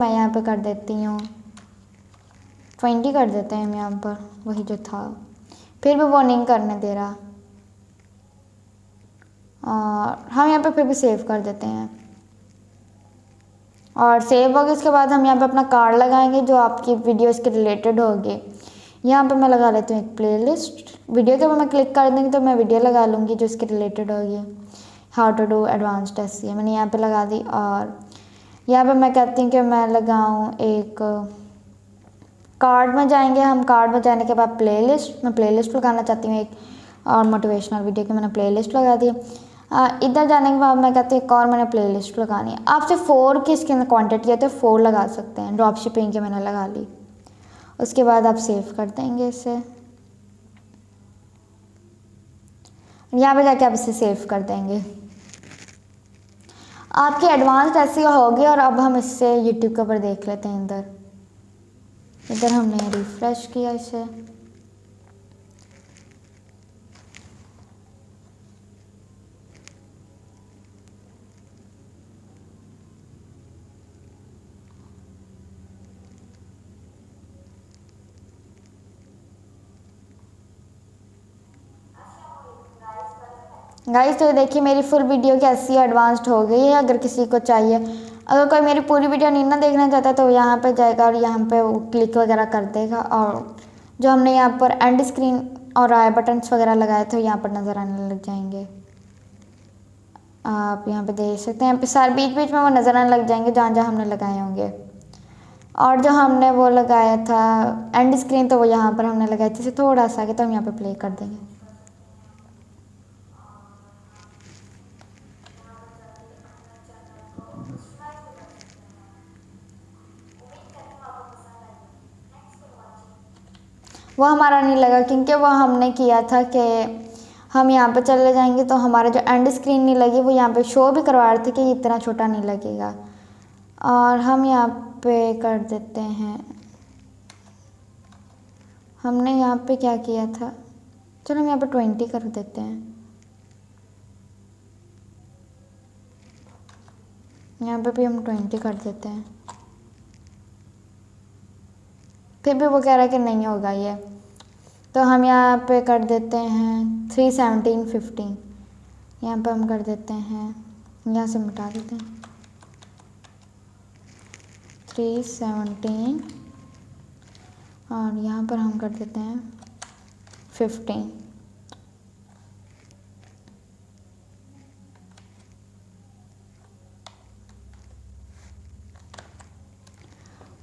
मैं यहाँ पे कर देती हूँ 20 कर देते हैं हम यहाँ पर, वही जो था। फिर भी वो नहीं करने दे रहा, और हम यहाँ पे फिर भी सेव कर देते हैं। और सेव हो गया, उसके बाद हम यहाँ पे अपना कार्ड लगाएंगे जो आपकी वीडियोस के रिलेटेड होगी। यहाँ पे मैं लगा लेती हूँ एक प्लेलिस्ट। वीडियो के ऊपर मैं क्लिक कर दूँगी तो मैं वीडियो लगा लूँगी जो इसके रिलेटेड होगी। How to do advanced SEO मैंने यहाँ पे लगा दी। और यहाँ पे मैं कहती हूँ कि मैं लगाऊँ एक कार्ड में जाएंगे हम। कार्ड में जाने के बाद प्लेलिस्ट, मैं प्लेलिस्ट लगाना चाहती हूँ एक, और मोटिवेशनल वीडियो की मैंने प्लेलिस्ट लगा दी। इधर जाने के बाद मैं कहती हूँ एक और मैंने प्लेलिस्ट लगानी है। आपसे 4 की इसके अंदर क्वान्टिटी है तो 4 लगा सकते हैं। ड्रॉप शिपिंग की मैंने लगा ली। उसके बाद आप सेव कर देंगे इसे, यहाँ पे जाके आप इसे सेव कर देंगे। आपकी एडवांस्ड SEO होगी। और अब हम इससे यूट्यूब के ऊपर देख लेते हैं। इधर हमने रिफ्रेश किया इसे, गाइस। तो देखिए मेरी फुल वीडियो की SEO एडवांस्ड हो गई है। अगर किसी को चाहिए, अगर कोई मेरी पूरी वीडियो नहीं ना देखना चाहता तो यहाँ पे जाएगा और यहाँ पे वो क्लिक वगैरह कर देगा। और जो हमने यहाँ पर एंड स्क्रीन और आई बटन्स वगैरह लगाए थे यहाँ पर नज़र आने लग जाएंगे। आप यहाँ पे देख सकते हैं, यहाँ पे सारे बीच बीच में वो नज़र आने लग जाएंगे जहाँ जहाँ हमने लगाए होंगे। और जो हमने वो लगाया था एंड स्क्रीन, तो वो यहाँ पर हमने लगाया था। थोड़ा सा आगे तो हम यहाँ पे प्ले कर देंगे। वो हमारा नहीं लगा क्योंकि वो हमने किया था कि हम यहाँ पे चले जाएंगे तो हमारा जो एंड स्क्रीन नहीं लगी, वो यहाँ पे शो भी करवा रहे थे कि इतना छोटा नहीं लगेगा। और हम यहाँ पे कर देते हैं, हमने यहाँ पे क्या किया था, चलो हम यहाँ पे 20 कर देते हैं। यहाँ पे भी हम 20 कर देते हैं। फिर भी वो कह रहा है कि नहीं होगा ये, तो हम यहाँ पे कर देते हैं 317.50। यहाँ पे हम कर देते हैं, यहाँ से मिटा देते हैं 317, और यहाँ पर हम कर देते हैं 15।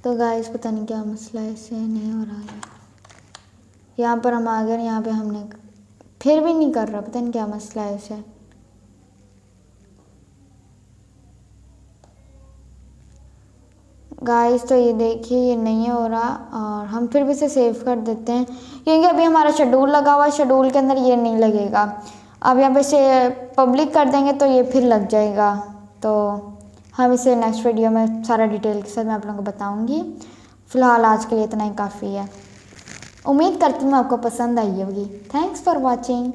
तो गाइस पता नहीं क्या मसला है, इससे नहीं हो रहा है। यहाँ पर हम आ गए, यहाँ पे हमने फिर भी नहीं कर रहा, पता नहीं क्या मसला है इसे। गाइस तो ये देखिए ये नहीं हो रहा, और हम फिर भी इसे सेव कर देते हैं क्योंकि अभी हमारा शेड्यूल लगा हुआ है। शेड्यूल के अंदर ये नहीं लगेगा। अब यहाँ पे इसे पब्लिक कर देंगे तो ये फिर लग जाएगा। तो हम इसे नेक्स्ट वीडियो में सारा डिटेल के साथ मैं आप लोगों को बताऊंगी। फ़िलहाल आज के लिए इतना ही काफ़ी है। उम्मीद करती हूँ आपको पसंद आई होगी। Thanks for watching.